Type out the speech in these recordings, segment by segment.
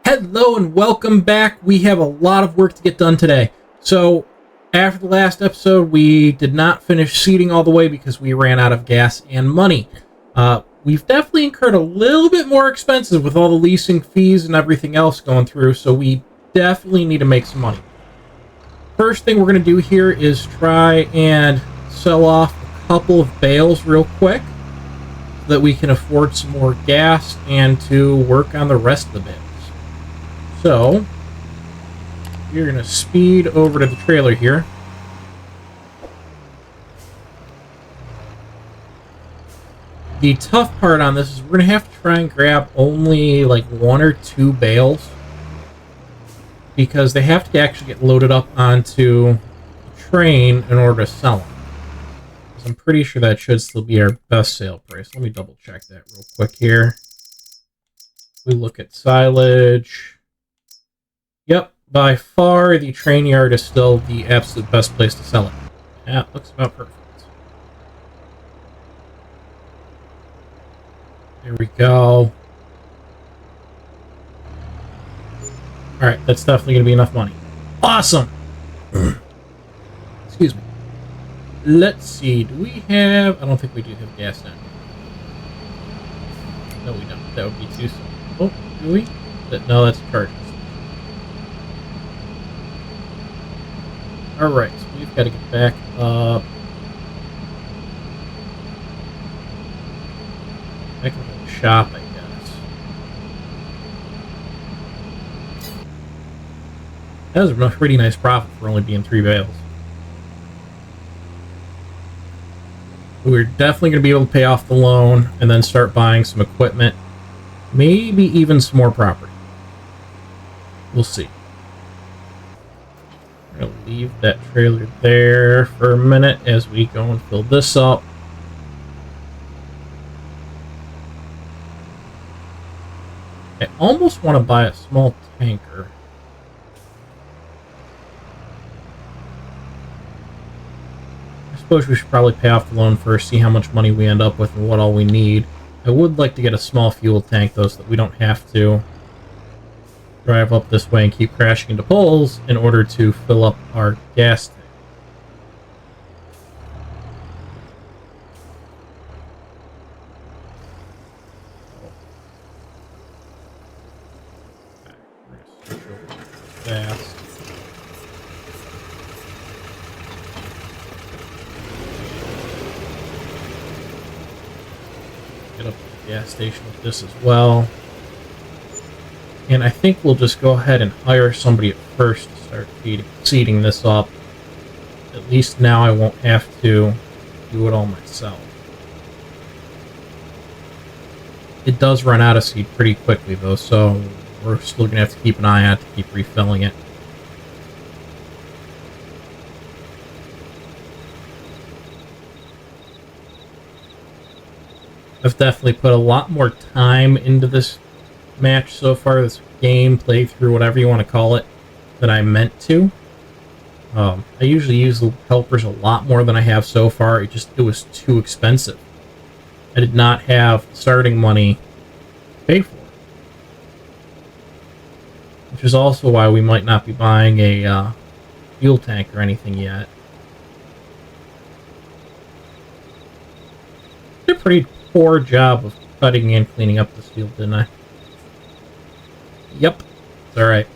Hello and welcome back. We have a lot of work to get done today. So, after the last episode, we did not finish seeding all the way because we ran out of gas and money. We've definitely incurred a little bit more expenses with all the leasing fees and everything else going through, so we definitely need to make some money. First thing we're going to do here is try and sell off a couple of bales real quick so that we can afford some more gas and to work on the rest of the bales. So, we're going to speed over to the trailer here. The tough part on this is we're going to have to try and grab only like 1 or 2 bales because they have to actually get loaded up onto the train in order to sell them. So I'm pretty sure that should still be our best sale price. Let me double check that real quick here. We look at silage. Yep, by far the train yard is still the absolute best place to sell it. Yeah, it looks about perfect. There we go. Alright, that's definitely going to be enough money. Awesome! Excuse me. Let's see, do we have... I don't think we do have gas now. No, we don't. That would be too soon. Oh, do we? No, that's charges. Alright, so we've got to get back up. Back to the shop, I guess. That was a pretty nice profit for only being 3 bales. We're definitely going to be able to pay off the loan and then start buying some equipment. Maybe even some more property. We'll see. I'm going to leave that trailer there for a minute as we go and fill this up. I almost want to buy a small tanker. I suppose we should probably pay off the loan first, see how much money we end up with and what all we need. I would like to get a small fuel tank, though, so that we don't have to drive up this way and keep crashing into poles in order to fill up our gas tank. Okay, we're going to switch over fast. Get up to the gas station with this as well. And I think we'll just go ahead and hire somebody at first to start seeding this up. At least now I won't have to do it all myself. It does run out of seed pretty quickly though, so we're still going to have to keep an eye out to keep refilling it. I've definitely put a lot more time into this match so far, this game, playthrough, whatever you want to call it, than I meant to. I usually use the helpers a lot more than I have so far. It was too expensive. I did not have starting money to pay for it. Which is also why we might not be buying a fuel tank or anything yet. Did a pretty poor job of cutting and cleaning up this field, didn't I? Yep, it's alright.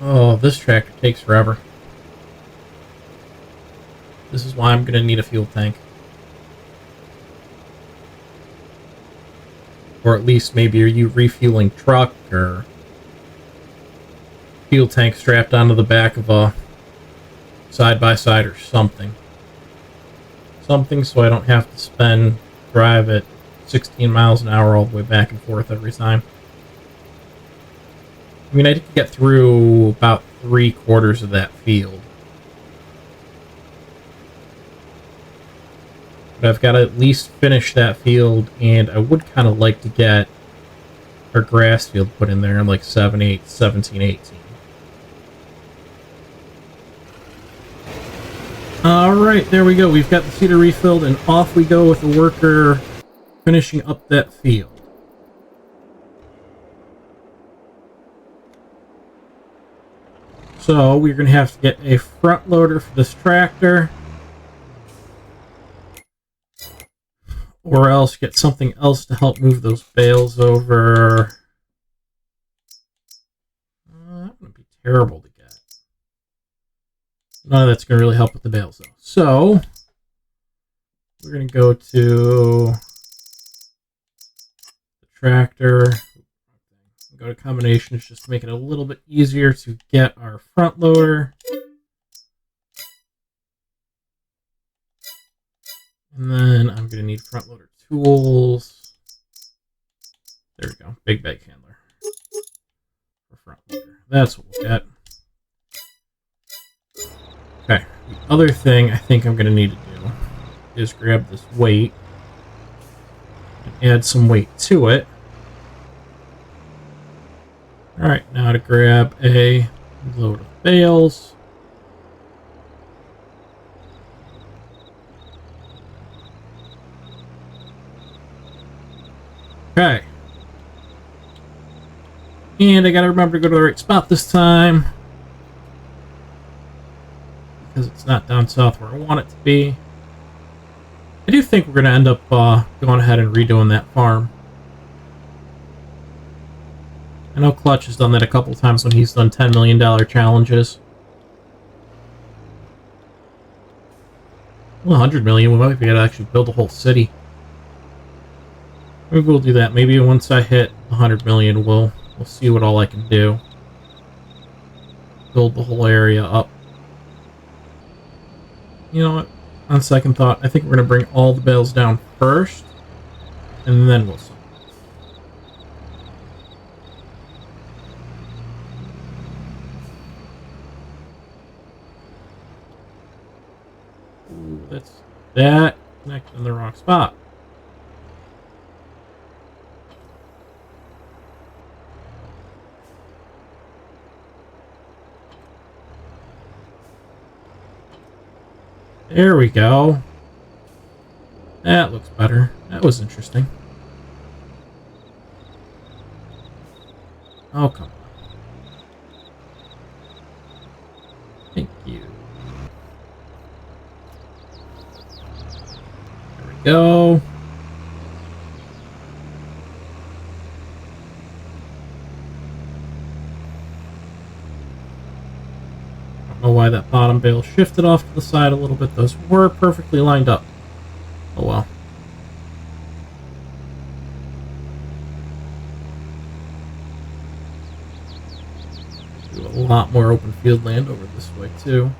Oh, this tractor takes forever. This is why I'm going to need a fuel tank. Or at least maybe are you refueling truck or fuel tank strapped onto the back of a side-by-side or something. Something so I don't have to drive at 16 miles an hour all the way back and forth every time. I mean, I did get through about 3/4 of that field. But I've got to at least finish that field, and I would kind of like to get our grass field put in there in like 17, 18. Alright, there we go. We've got the seeder refilled, and off we go with the worker finishing up that field. So we're going to have to get a front loader for this tractor, or else get something else to help move those bales over. That would be terrible to get. None of that's going to really help with the bales, though. So we're going to go to the tractor. Go to combinations just to make it a little bit easier to get our front loader. And then I'm going to need front loader tools. There we go. Big bag handler for front loader. That's what we'll get. Okay. The other thing I think I'm going to need to do is grab this weight and add some weight to it. Alright, now to grab a load of bales. Okay. And I gotta remember to go to the right spot this time, because it's not down south where I want it to be. I do think we're gonna end up going ahead and redoing that farm. I know Clutch has done that a couple times when he's done $10 million challenges. Well, 100 million, we might be able to actually build a whole city. Maybe we'll do that. Maybe once I hit 100 million, we'll see what all I can do. Build the whole area up. You know what? On second thought, I think we're going to bring all the bales down first, and then we'll see. That's that connected in the wrong spot. There we go. That looks better. That was interesting. Oh, come on. Thank you. There we go. I don't know why that bottom bale shifted off to the side a little bit. Those were perfectly lined up. Oh well. Do a lot more open field land over this way too.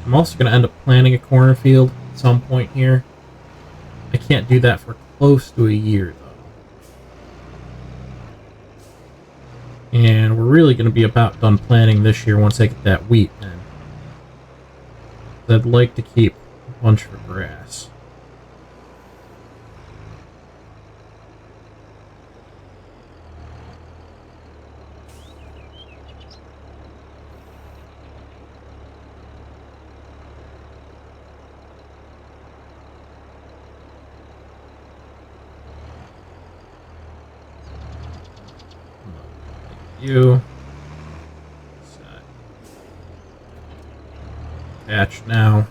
I'm also going to end up planting a cornfield at some point here. I can't do that for close to a year though. And we're really going to be about done planting this year once I get that wheat in. I'd like to keep a bunch for grass. You set. Patch now.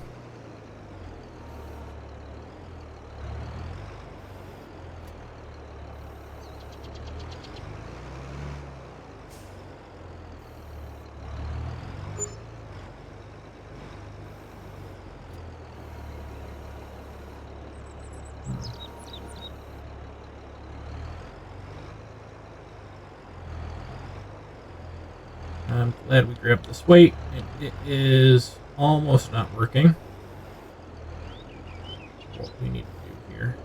I'm glad we grabbed this weight. It is almost not working. What we need to do here.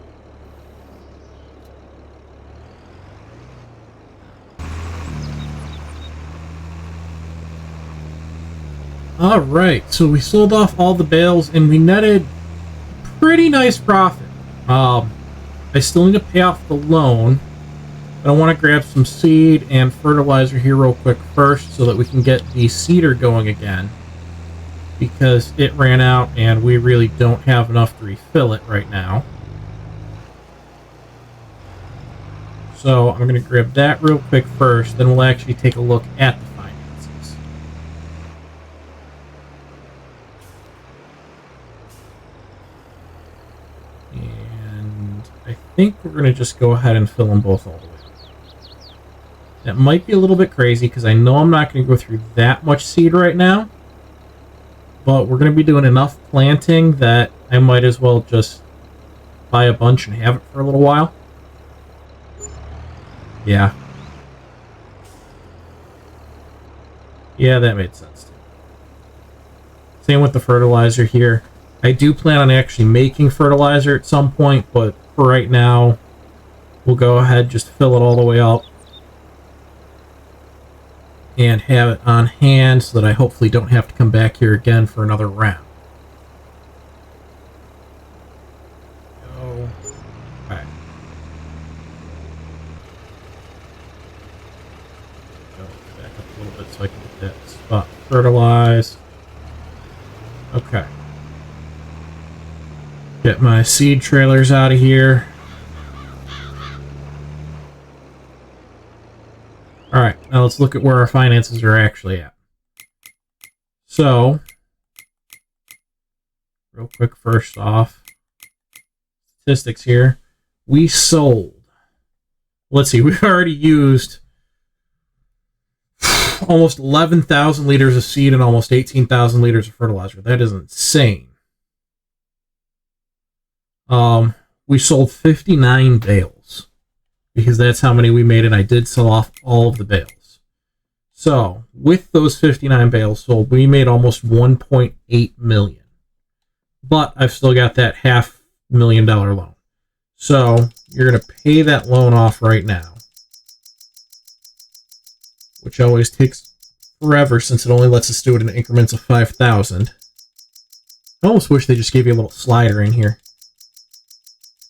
Alright, so we sold off all the bales and we netted pretty nice profit. I still need to pay off the loan. But I want to grab some seed and fertilizer here real quick first so that we can get the seeder going again. because it ran out and we really don't have enough to refill it right now. So I'm going to grab that real quick first, then we'll actually take a look at the finances. And I think we're going to just go ahead and fill them both all the way up. That might be a little bit crazy because I know I'm not going to go through that much seed right now. But we're going to be doing enough planting that I might as well just buy a bunch and have it for a little while. Yeah. Yeah, that made sense too. Same with the fertilizer here. I do plan on actually making fertilizer at some point, but for right now, we'll go ahead, just fill it all the way up. And have it on hand so that I hopefully don't have to come back here again for another round. Go. Alright. Go back up a little bit so I can get that spot fertilized. Okay. Get my seed trailers out of here. Alright, now let's look at where our finances are actually at. So, real quick first off, statistics here. We sold, let's see, we've already used almost 11,000 liters of seed and almost 18,000 liters of fertilizer. That is insane. We sold 59 bales. Because that's how many we made, and I did sell off all of the bales. So, with those 59 bales sold, we made almost 1.8 million. But I've still got that $500,000 loan. So, you're going to pay that loan off right now. Which always takes forever, since it only lets us do it in increments of 5,000. I almost wish they just gave you a little slider in here.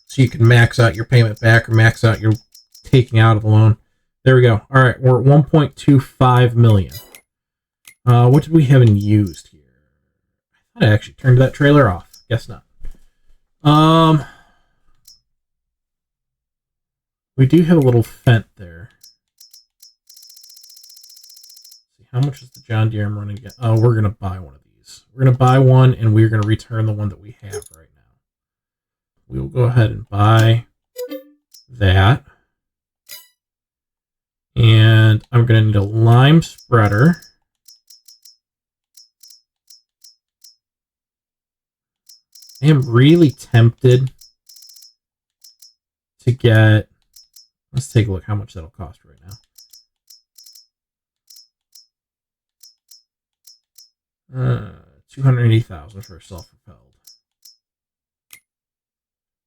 So you can max out your payment back, or max out your taking out of the loan. There we go. All right, we're at 1.25 million. What did we haven't used here? I thought I actually turned that trailer off. Guess not. We do have a little fent there. Let's see, how much is the John Deere I'm running again? Oh, we're gonna buy one of these. We're gonna buy one, and we're gonna return the one that we have right now. We will go ahead and buy that. And I'm going to need a lime spreader. I am really tempted to get... Let's take a look how much that'll cost right now. 280,000 for a self-propelled.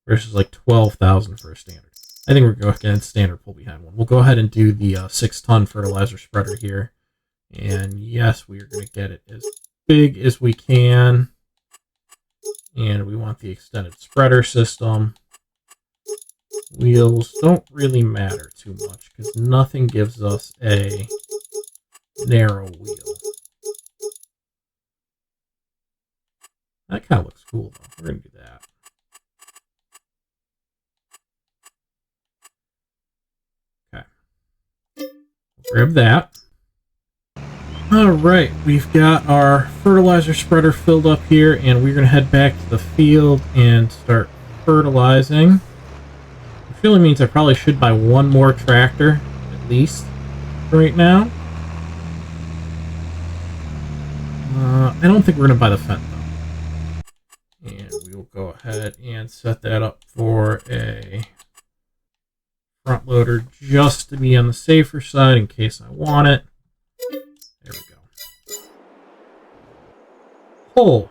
Versus like 12,000 for a standard. I think we're going to go against standard pull behind one. We'll go ahead and do the 6-ton fertilizer spreader here. And yes, we are going to get it as big as we can. And we want the extended spreader system. Wheels don't really matter too much because nothing gives us a narrow wheel. That kind of looks cool though. We're going to do that. Grab that. Alright, we've got our fertilizer spreader filled up here, and we're going to head back to the field and start fertilizing. Which really means I probably should buy one more tractor, at least, right now. I don't think we're going to buy the Fendt, though. And we will go ahead and set that up for a front loader just to be on the safer side in case I want it. There we go. Oh.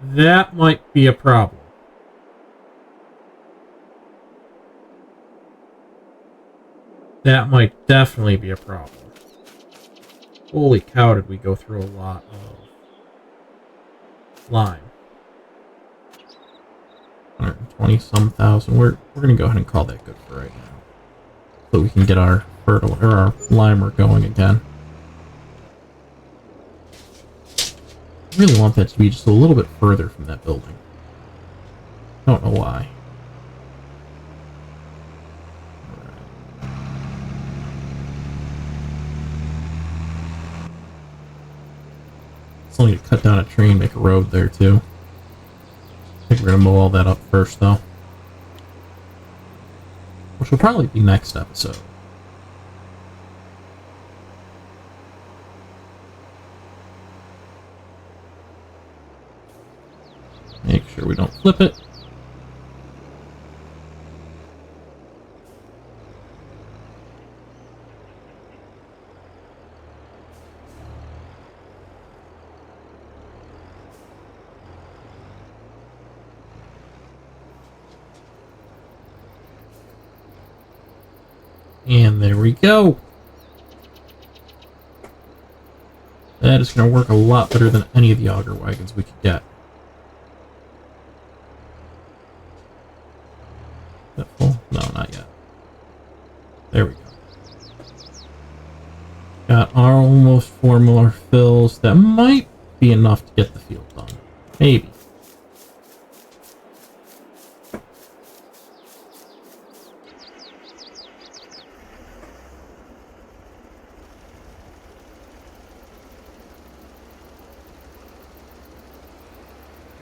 That might be a problem. That might definitely be a problem. Holy cow, did we go through a lot of lime. 120-some thousand. We're going to go ahead and call that good for right now. So we can get our fertile or our limer going again. I really want that to be just a little bit further from that building. Don't know why. Still need to cut down a tree and make a road there too. I think we're gonna mow all that up first though. Which will probably be next episode. Make sure we don't flip it. And there we go. That is going to work a lot better than any of the auger wagons we could get. Is that full? No, not yet. There we go. Got our almost 4 more fills. That might be enough to get the field done. Maybe.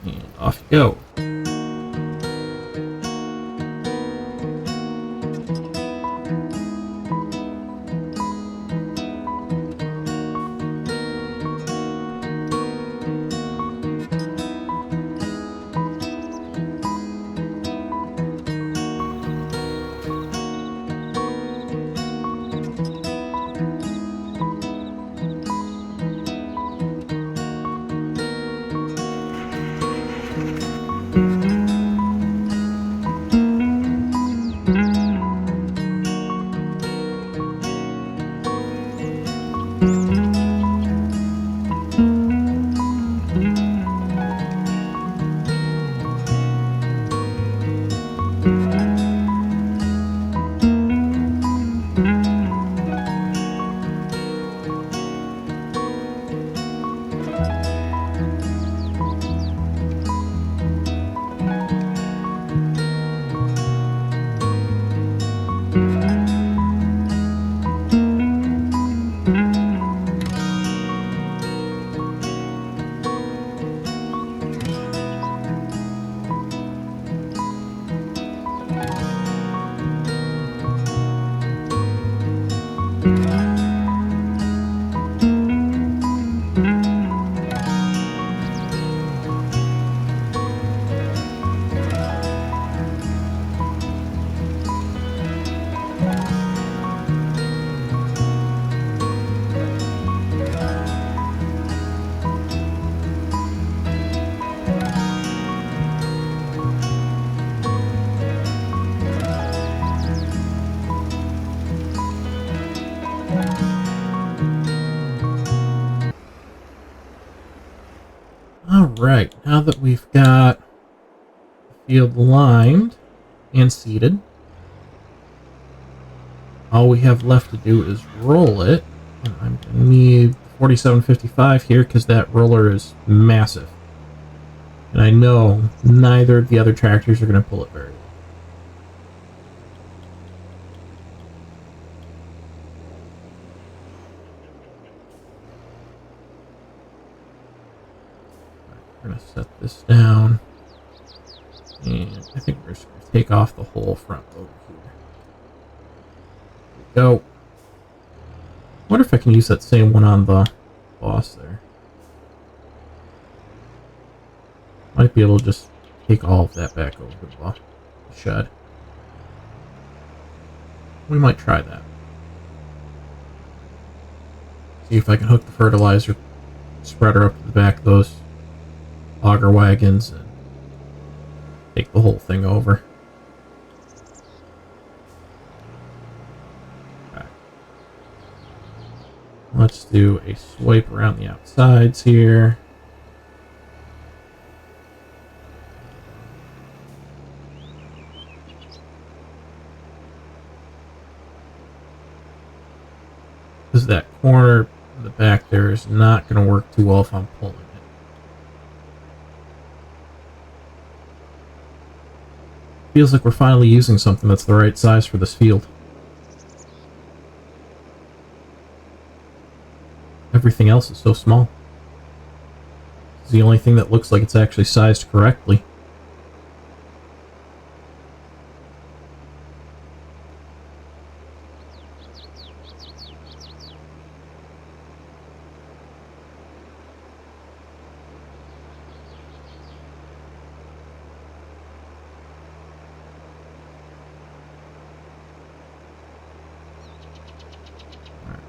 And off you go. Alright, now that we've got the field lined and seeded, all we have left to do is roll it. And I'm going to need 4755 here because that roller is massive. And I know neither of the other tractors are going to pull it very well. We're going to set this down. And I think we're just going to take off the whole front loader here. There we go. I wonder if I can use that same one on the boss there. Might be able to just take all of that back over to the shed. We might try that. See if I can hook the fertilizer spreader up to the back of those auger wagons and take the whole thing over. Okay. Let's do a swipe around the outsides here. Because that corner in the back there is not going to work too well if I'm pulling it. feels like we're finally using something that's the right size for this field. Everything else is so small. It's the only thing that looks like it's actually sized correctly.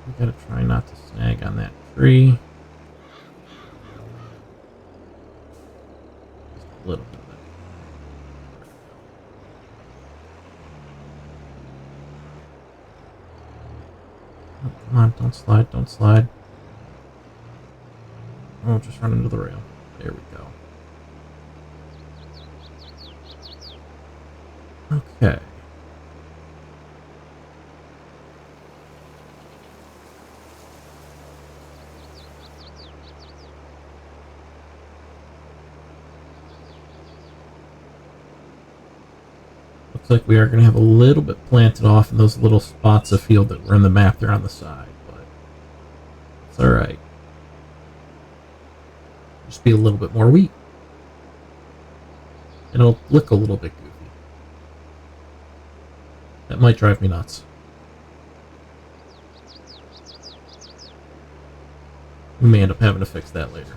We gotta try not to snag on that tree. Just a little bit of that. Oh, come on, don't slide, don't slide. Oh, just run into the rail. There we go. Okay. Looks like we are going to have a little bit planted off in those little spots of field that were in the map there on the side, but it's alright. Just be a little bit more wheat. And it'll look a little bit goofy. That might drive me nuts. We may end up having to fix that later.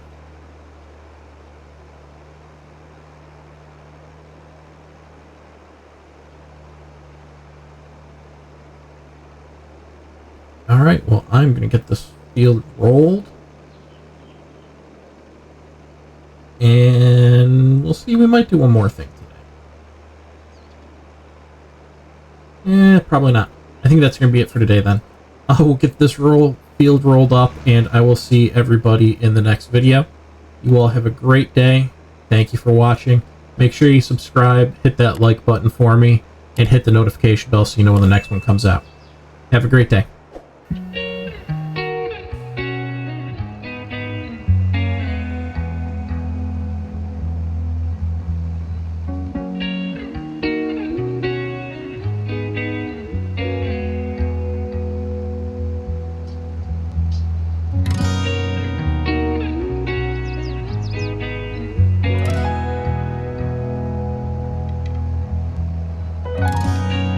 Alright, well, I'm going to get this field rolled. And we'll see, we might do one more thing today. Probably not. I think that's going to be it for today then. I will get this field rolled up, and I will see everybody in the next video. You all have a great day. Thank you for watching. Make sure you subscribe, hit that like button for me, and hit the notification bell so you know when the next one comes out. Have a great day.